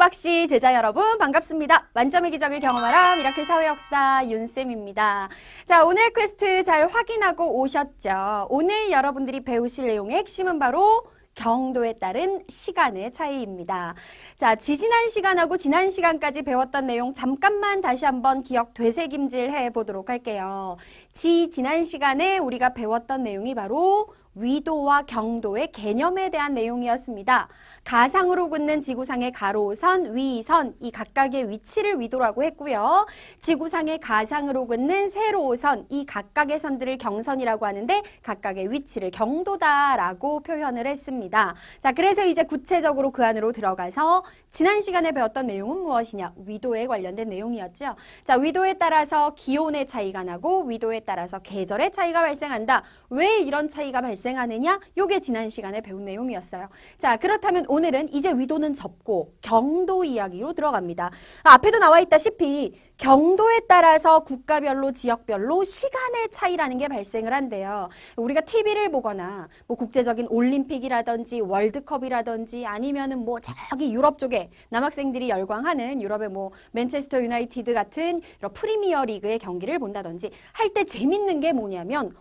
수박씨 제자 여러분 반갑습니다. 만점의 기적을 경험하라 미라클 사회역사 윤쌤입니다. 자, 오늘 퀘스트 잘 확인하고 오셨죠? 오늘 여러분들이 배우실 내용의 핵심은 바로 경도에 따른 시간의 차이입니다. 자, 지지난 시간하고 지난 시간까지 배웠던 내용 잠깐만 다시 한번 기억 되새김질 해보도록 할게요. 지난 시간에 우리가 배웠던 내용이 바로 위도와 경도의 개념에 대한 내용이었습니다. 가상으로 긋는 지구상의 가로선, 위선, 이 각각의 위치를 위도라고 했고요. 지구상의 가상으로 긋는 세로선, 이 각각의 선들을 경선이라고 하는데 각각의 위치를 경도다라고 표현을 했습니다. 자, 그래서 이제 구체적으로 그 안으로 들어가서 지난 시간에 배웠던 내용은 무엇이냐? 위도에 관련된 내용이었죠. 자, 위도에 따라서 기온의 차이가 나고 위도에 따라서 계절의 차이가 발생한다. 왜 이런 차이가 발생하느냐? 요게 지난 시간에 배운 내용이었어요. 자, 그렇다면 오늘은 이제 위도는 접고 경도 이야기로 들어갑니다. 앞에도 나와 있다시피 경도에 따라서 국가별로 지역별로 시간의 차이라는 게 발생을 한대요. 우리가 TV를 보거나 뭐 국제적인 올림픽이라든지 월드컵이라든지 아니면은 뭐 저기 유럽 쪽에 남학생들이 열광하는 유럽의 뭐 맨체스터 유나이티드 같은 이런 프리미어 리그의 경기를 본다든지 할 때 재밌는 게 뭐냐면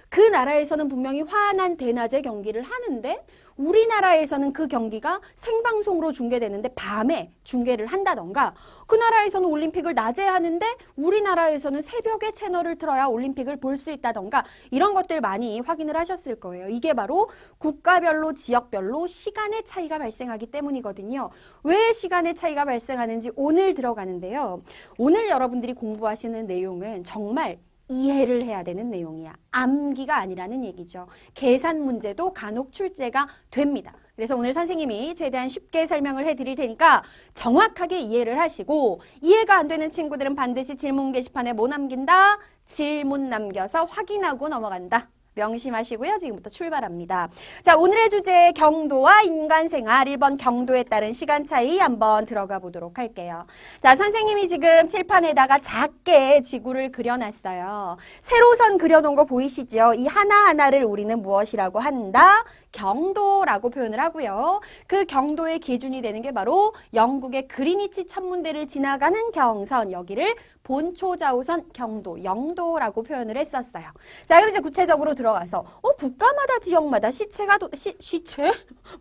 그 나라에서는 분명히 환한 대낮에 경기를 하는데 우리나라에서는 그 경기가 생방송으로 중계되는데 밤에 중계를 한다던가 그 나라에서는 올림픽을 낮에 하는데 우리나라에서는 새벽에 채널을 틀어야 올림픽을 볼 수 있다던가 이런 것들 많이 확인을 하셨을 거예요. 이게 바로 국가별로 지역별로 시간의 차이가 발생하기 때문이거든요. 왜 시간의 차이가 발생하는지 오늘 들어가는데요. 오늘 여러분들이 공부하시는 내용은 정말 이해를 해야 되는 내용이야. 암기가 아니라는 얘기죠. 계산 문제도 간혹 출제가 됩니다. 그래서 오늘 선생님이 최대한 쉽게 설명을 해드릴 테니까 정확하게 이해를 하시고 이해가 안 되는 친구들은 반드시 질문 게시판에 뭐 남긴다? 질문 남겨서 확인하고 넘어간다. 명심하시고요. 지금부터 출발합니다. 자, 오늘의 주제 경도와 인간생활 1번 경도에 따른 시간 차이 한번 들어가 보도록 할게요. 자, 선생님이 지금 칠판에다가 작게 지구를 그려놨어요. 세로선 그려놓은 거 보이시죠? 이 하나하나를 우리는 무엇이라고 한다? 경도라고 표현을 하고요. 그 경도의 기준이 되는 게 바로 영국의 그리니치 천문대를 지나가는 경선, 여기를 본초자우선 경도, 영도라고 표현을 했었어요. 자, 그럼 이제 구체적으로 들어가서 국가마다 지역마다 시체가 시체?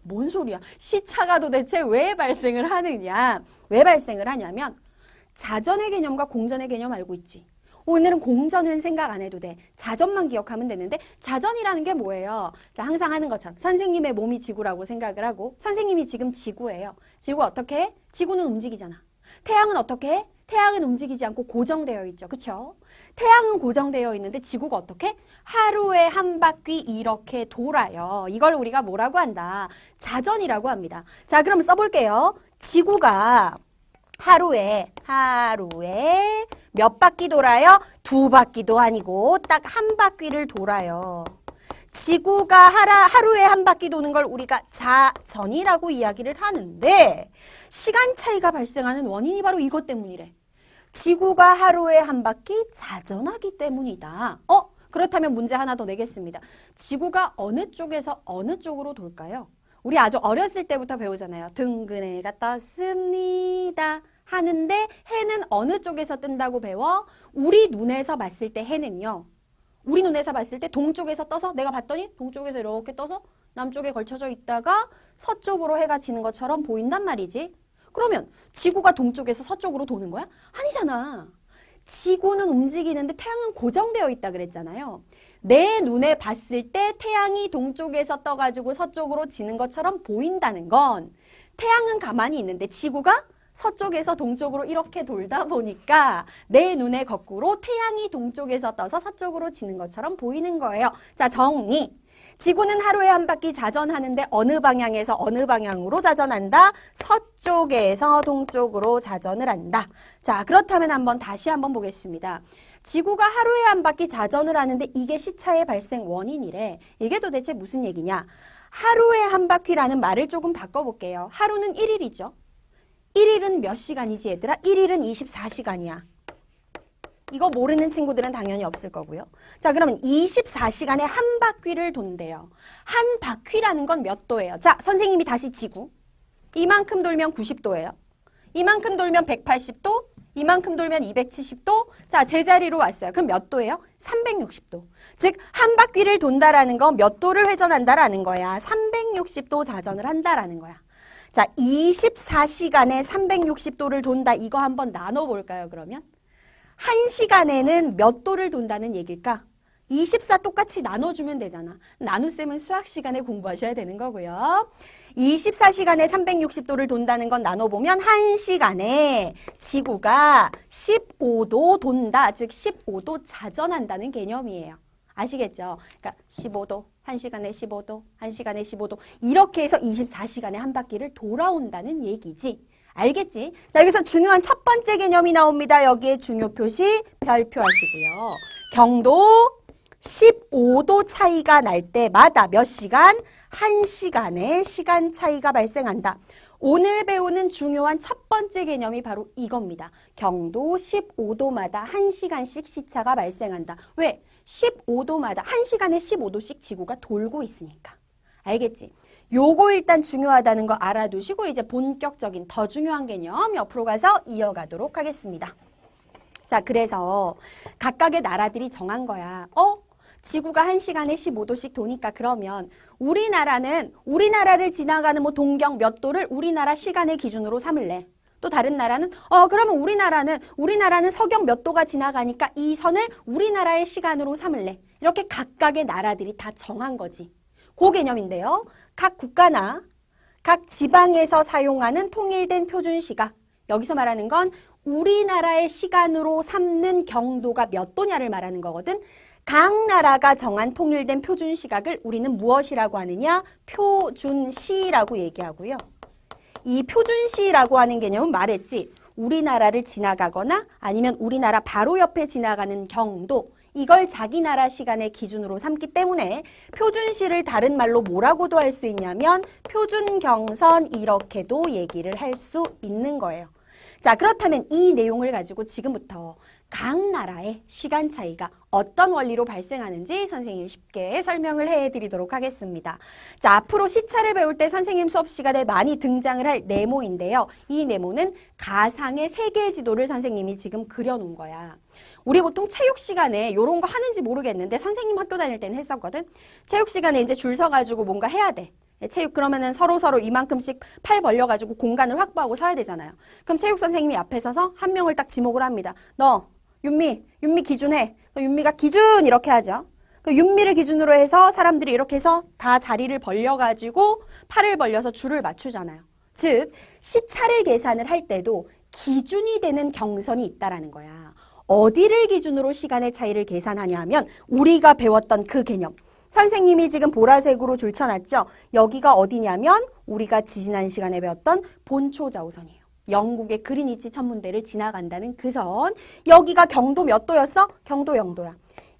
뭔 소리야? 시차가 도대체 왜 발생을 하느냐? 왜 발생을 하냐면 자전의 개념과 공전의 개념 알고 있지? 오늘은 공전은 생각 안 해도 돼. 자전만 기억하면 되는데 자전이라는 게 뭐예요? 자, 항상 하는 것처럼 선생님의 몸이 지구라고 생각을 하고 선생님이 지금 지구예요. 지구 어떻게 해? 지구는 움직이잖아. 태양은 어떻게 해? 태양은 움직이지 않고 고정되어 있죠. 그렇죠? 태양은 고정되어 있는데 지구가 어떻게? 하루에 한 바퀴 이렇게 돌아요. 이걸 우리가 뭐라고 한다? 자전이라고 합니다. 자, 그럼 써볼게요. 지구가 하루에 몇 바퀴 돌아요? 2바퀴도 아니고 딱 한 바퀴를 돌아요. 지구가 하루에 한 바퀴 도는 걸 우리가 자전이라고 이야기를 하는데 시간 차이가 발생하는 원인이 바로 이것 때문이래. 지구가 하루에 한 바퀴 자전하기 때문이다. 그렇다면 문제 하나 더 내겠습니다. 지구가 어느 쪽에서 어느 쪽으로 돌까요? 우리 아주 어렸을 때부터 배우잖아요. 둥근 해가 떴습니다 하는데 해는 어느 쪽에서 뜬다고 배워? 우리 눈에서 봤을 때 해는요. 우리 눈에서 봤을 때 동쪽에서 떠서 내가 봤더니 동쪽에서 이렇게 떠서 남쪽에 걸쳐져 있다가 서쪽으로 해가 지는 것처럼 보인단 말이지. 그러면 지구가 동쪽에서 서쪽으로 도는 거야? 아니잖아. 지구는 움직이는데 태양은 고정되어 있다 그랬잖아요. 내 눈에 봤을 때 태양이 동쪽에서 떠가지고 서쪽으로 지는 것처럼 보인다는 건 태양은 가만히 있는데 지구가 서쪽에서 동쪽으로 이렇게 돌다 보니까 내 눈에 거꾸로 태양이 동쪽에서 떠서 서쪽으로 지는 것처럼 보이는 거예요. 자, 정리. 지구는 하루에 한 바퀴 자전하는데 어느 방향에서 어느 방향으로 자전한다? 서쪽에서 동쪽으로 자전을 한다. 자, 그렇다면 다시 한번 보겠습니다. 지구가 하루에 한 바퀴 자전을 하는데 이게 시차의 발생 원인이래. 이게 도대체 무슨 얘기냐? 하루에 한 바퀴라는 말을 조금 바꿔볼게요. 하루는 1일이죠. 1일은 몇 시간이지 얘들아? 1일은 24시간이야. 이거 모르는 친구들은 당연히 없을 거고요. 자, 그러면 24시간에 한 바퀴를 돈대요. 한 바퀴라는 건 몇 도예요? 자, 선생님이 다시 지구. 이만큼 돌면 90도예요. 이만큼 돌면 180도, 이만큼 돌면 270도. 자, 제자리로 왔어요. 그럼 몇 도예요? 360도. 즉, 한 바퀴를 돈다라는 건 몇 도를 회전한다라는 거야. 360도 자전을 한다라는 거야. 자, 24시간에 360도를 돈다. 이거 한번 나눠볼까요, 그러면? 1시간에는 몇 도를 돈다는 얘기일까? 24 똑같이 나눠주면 되잖아. 나눗셈은 수학 시간에 공부하셔야 되는 거고요. 24시간에 360도를 돈다는 건 나눠보면 1시간에 지구가 15도 돈다. 즉 15도 자전한다는 개념이에요. 아시겠죠? 그러니까 15도, 1시간에 15도, 1시간에 15도 이렇게 해서 24시간에 한 바퀴를 돌아온다는 얘기지. 알겠지? 자, 여기서 중요한 첫 번째 개념이 나옵니다. 여기에 중요 표시 별표하시고요. 경도 15도 차이가 날 때마다 몇 시간? 1시간의 시간 차이가 발생한다. 오늘 배우는 중요한 첫 번째 개념이 바로 이겁니다. 경도 15도마다 1시간씩 시차가 발생한다. 왜? 15도마다 1시간에 15도씩 지구가 돌고 있으니까. 알겠지? 요거 일단 중요하다는 거 알아두시고 이제 본격적인 더 중요한 개념 옆으로 가서 이어가도록 하겠습니다. 자, 그래서 각각의 나라들이 정한 거야. 지구가 1시간에 15도씩 도니까 그러면 우리나라를 지나가는 뭐 동경 몇 도를 우리나라 시간의 기준으로 삼을래. 또 다른 나라는 그러면 우리나라는 서경 몇 도가 지나가니까 이 선을 우리나라의 시간으로 삼을래. 이렇게 각각의 나라들이 다 정한 거지. 그 개념인데요. 각 국가나 각 지방에서 사용하는 통일된 표준 시각. 여기서 말하는 건 우리나라의 시간으로 삼는 경도가 몇 도냐를 말하는 거거든. 각 나라가 정한 통일된 표준 시각을 우리는 무엇이라고 하느냐? 표준시라고 얘기하고요. 이 표준시라고 하는 개념은 말했지. 우리나라를 지나가거나 아니면 우리나라 바로 옆에 지나가는 경도, 이걸 자기 나라 시간의 기준으로 삼기 때문에 표준시를 다른 말로 뭐라고도 할 수 있냐면 표준경선 이렇게도 얘기를 할 수 있는 거예요. 자, 그렇다면 이 내용을 가지고 지금부터 각 나라의 시간 차이가 어떤 원리로 발생하는지 선생님이 쉽게 설명을 해드리도록 하겠습니다. 자, 앞으로 시차를 배울 때 선생님 수업 시간에 많이 등장을 할 네모인데요. 이 네모는 가상의 세계 지도를 선생님이 지금 그려놓은 거야. 우리 보통 체육 시간에 이런 거 하는지 모르겠는데 선생님 학교 다닐 때는 했었거든. 체육 시간에 이제 줄 서가지고 뭔가 해야 돼. 체육 그러면은 서로 이만큼씩 팔 벌려가지고 공간을 확보하고 서야 되잖아요. 그럼 체육 선생님이 앞에 서서 한 명을 딱 지목을 합니다. 너 윤미 기준해. 윤미가 기준 이렇게 하죠. 윤미를 기준으로 해서 사람들이 이렇게 해서 다 자리를 벌려가지고 팔을 벌려서 줄을 맞추잖아요. 즉 시차를 계산을 할 때도 기준이 되는 경선이 있다라는 거야. 어디를 기준으로 시간의 차이를 계산하냐 하면 우리가 배웠던 그 개념. 선생님이 지금 보라색으로 줄 쳐놨죠. 여기가 어디냐면 우리가 지난 시간에 배웠던 본초좌우선이에요. 영국의 그리니치 천문대를 지나간다는 그 선. 여기가 경도 몇 도였어? 경도 0도야.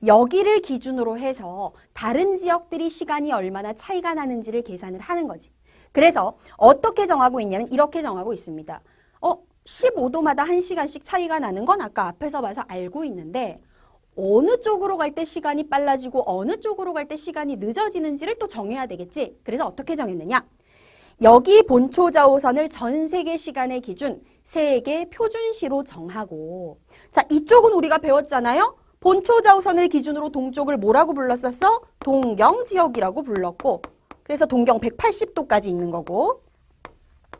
여기를 기준으로 해서 다른 지역들이 시간이 얼마나 차이가 나는지를 계산을 하는 거지. 그래서 어떻게 정하고 있냐면 이렇게 정하고 있습니다. 15도마다 1시간씩 차이가 나는 건 아까 앞에서 봐서 알고 있는데 어느 쪽으로 갈 때 시간이 빨라지고 어느 쪽으로 갈 때 시간이 늦어지는지를 또 정해야 되겠지. 그래서 어떻게 정했느냐? 여기 본초좌우선을 전 세계 시간의 기준, 세계 표준시로 정하고 자, 이쪽은 우리가 배웠잖아요. 본초좌우선을 기준으로 동쪽을 뭐라고 불렀었어? 동경지역이라고 불렀고 그래서 동경 180도까지 있는 거고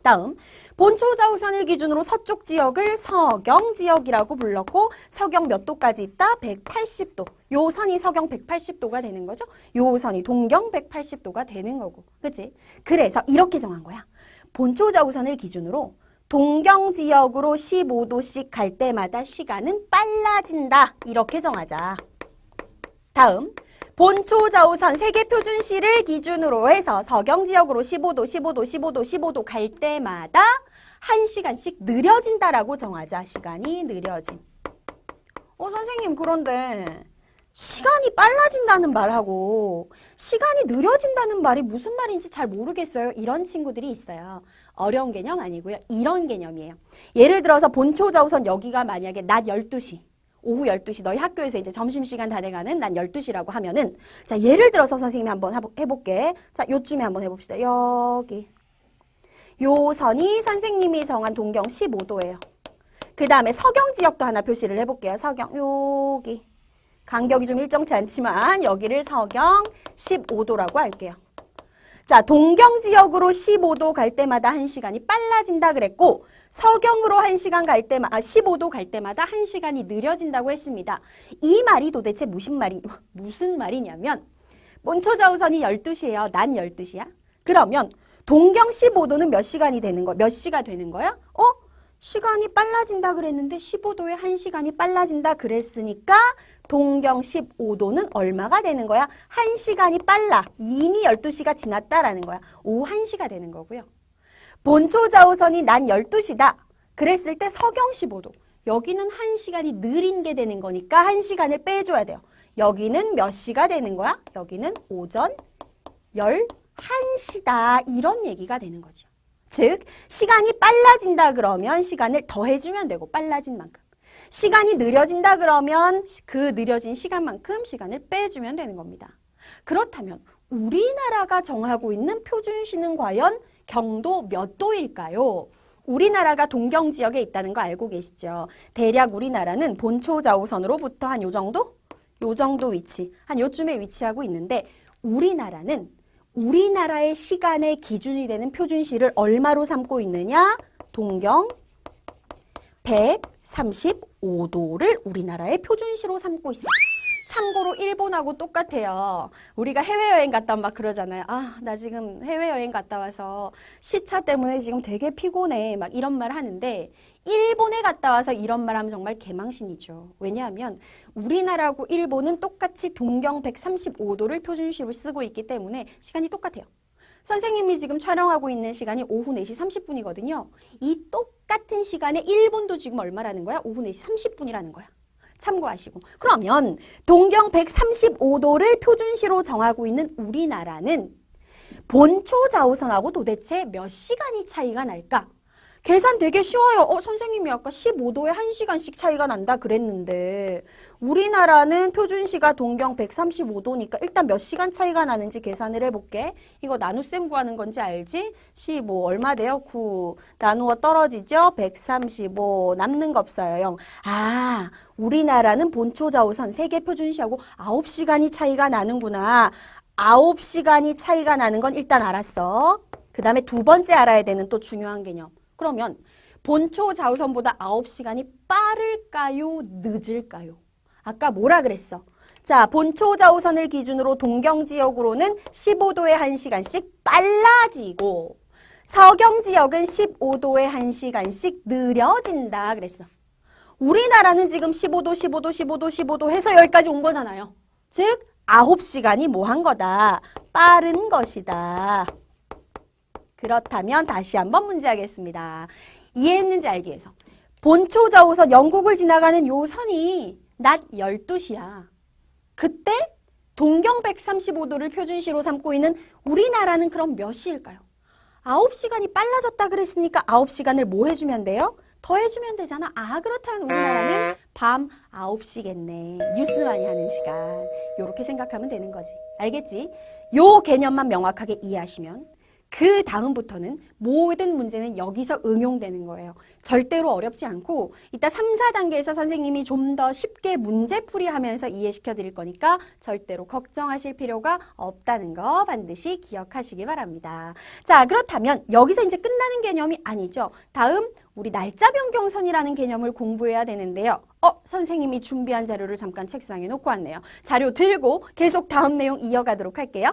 다음 본초좌우선을 기준으로 서쪽 지역을 서경지역이라고 불렀고 서경 몇 도까지 있다? 180도. 요 선이 서경 180도가 되는 거죠. 요 선이 동경 180도가 되는 거고. 그치? 그래서 이렇게 정한 거야. 본초좌우선을 기준으로 동경지역으로 15도씩 갈 때마다 시간은 빨라진다. 이렇게 정하자. 다음 본초좌우선 세계표준시를 기준으로 해서 서경지역으로 15도 갈 때마다 1시간씩 느려진다라고 정하자. 시간이 느려짐. 선생님 그런데 시간이 빨라진다는 말하고 시간이 느려진다는 말이 무슨 말인지 잘 모르겠어요. 이런 친구들이 있어요. 어려운 개념 아니고요. 이런 개념이에요. 예를 들어서 본초좌우선 여기가 만약에 낮 12시 오후 12시 너희 학교에서 이제 점심시간 다 돼가는 난 12시라고 하면은 자 예를 들어서 선생님이 한번 해볼게. 자 요쯤에 한번 해봅시다. 요 선이 선생님이 정한 동경 15도예요. 그 다음에 서경 지역도 하나 표시를 해볼게요. 서경, 여기. 간격이 좀 일정치 않지만 여기를 서경 15도라고 할게요. 자, 동경 지역으로 15도 갈 때마다 1시간이 빨라진다 그랬고 서경으로 1시간 갈 때마다 15도 갈 때마다 1시간이 느려진다고 했습니다. 이 말이 도대체 무슨 말이냐면 몬초저우선이 12시예요. 낮 12시야. 그러면 동경 15도는 몇 시간이 되는 거야? 몇 시가 되는 거야? 시간이 빨라진다 그랬는데 15도에 1시간이 빨라진다 그랬으니까 동경 15도는 얼마가 되는 거야? 1시간이 빨라. 이미 12시가 지났다라는 거야. 오후 1시가 되는 거고요. 본초자우선이 낮 12시다. 그랬을 때 서경 15도. 여기는 1시간이 느린 게 되는 거니까 1시간을 빼줘야 돼요. 여기는 몇 시가 되는 거야? 여기는 오전 11시다. 이런 얘기가 되는 거죠. 즉 시간이 빨라진다 그러면 시간을 더해주면 되고 빨라진 만큼. 시간이 느려진다 그러면 그 느려진 시간만큼 시간을 빼주면 되는 겁니다. 그렇다면 우리나라가 정하고 있는 표준시는 과연 경도 몇 도일까요? 우리나라가 동경 지역에 있다는 거 알고 계시죠? 대략 우리나라는 본초자우선으로부터 한 요 정도? 요 정도 위치, 한 요쯤에 위치하고 있는데 우리나라는 우리나라의 시간의 기준이 되는 표준시를 얼마로 삼고 있느냐? 동경 135도를 우리나라의 표준시로 삼고 있어요. 참고로 일본하고 똑같아요. 우리가 해외여행 갔다 막 그러잖아요. 나 지금 해외여행 갔다 와서 시차 때문에 지금 되게 피곤해. 막 이런 말 하는데 일본에 갔다 와서 이런 말 하면 정말 개망신이죠. 왜냐하면 우리나라하고 일본은 똑같이 동경 135도를 표준시로 쓰고 있기 때문에 시간이 똑같아요. 선생님이 지금 촬영하고 있는 시간이 오후 4시 30분이거든요. 이 똑같은 시간에 일본도 지금 얼마라는 거야? 오후 4시 30분이라는 거야. 참고하시고. 그러면 동경 135도를 표준시로 정하고 있는 우리나라는 본초자우선하고 도대체 몇 시간이 차이가 날까? 계산 되게 쉬워요. 선생님이 아까 15도에 1시간씩 차이가 난다 그랬는데 우리나라는 표준시가 동경 135도니까 일단 몇 시간 차이가 나는지 계산을 해볼게. 이거 나눗셈 구하는 건지 알지? 15 얼마 돼요? 9 나누어 떨어지죠? 135 남는 거 없어요. 0. 우리나라는 본초자우선 세계 표준시하고 9시간이 차이가 나는구나. 9시간이 차이가 나는 건 일단 알았어. 그 다음에 두 번째 알아야 되는 또 중요한 개념. 그러면 본초자우선보다 9시간이 빠를까요? 늦을까요? 아까 뭐라 그랬어? 자, 본초자우선을 기준으로 동경지역으로는 15도에 1시간씩 빨라지고 서경지역은 15도에 1시간씩 느려진다 그랬어. 우리나라는 지금 15도, 15도, 15도, 15도 해서 여기까지 온 거잖아요. 즉 9시간이 뭐 한 거다? 빠른 것이다. 그렇다면 다시 한번 문제하겠습니다. 이해했는지 알기 위해서. 본초자우선 영국을 지나가는 요 선이 낮 12시야. 그때 동경 135도를 표준시로 삼고 있는 우리나라는 그럼 몇 시일까요? 9시간이 빨라졌다 그랬으니까 9시간을 뭐 해주면 돼요? 더 해주면 되잖아. 그렇다면 우리나라는 밤 9시겠네. 뉴스 많이 하는 시간. 요렇게 생각하면 되는 거지. 알겠지? 요 개념만 명확하게 이해하시면 그 다음부터는 모든 문제는 여기서 응용되는 거예요. 절대로 어렵지 않고 이따 3, 4단계에서 선생님이 좀 더 쉽게 문제풀이 하면서 이해시켜 드릴 거니까 절대로 걱정하실 필요가 없다는 거 반드시 기억하시기 바랍니다. 자, 그렇다면 여기서 이제 끝나는 개념이 아니죠. 다음 우리 날짜 변경선이라는 개념을 공부해야 되는데요. 선생님이 준비한 자료를 잠깐 책상에 놓고 왔네요. 자료 들고 계속 다음 내용 이어가도록 할게요.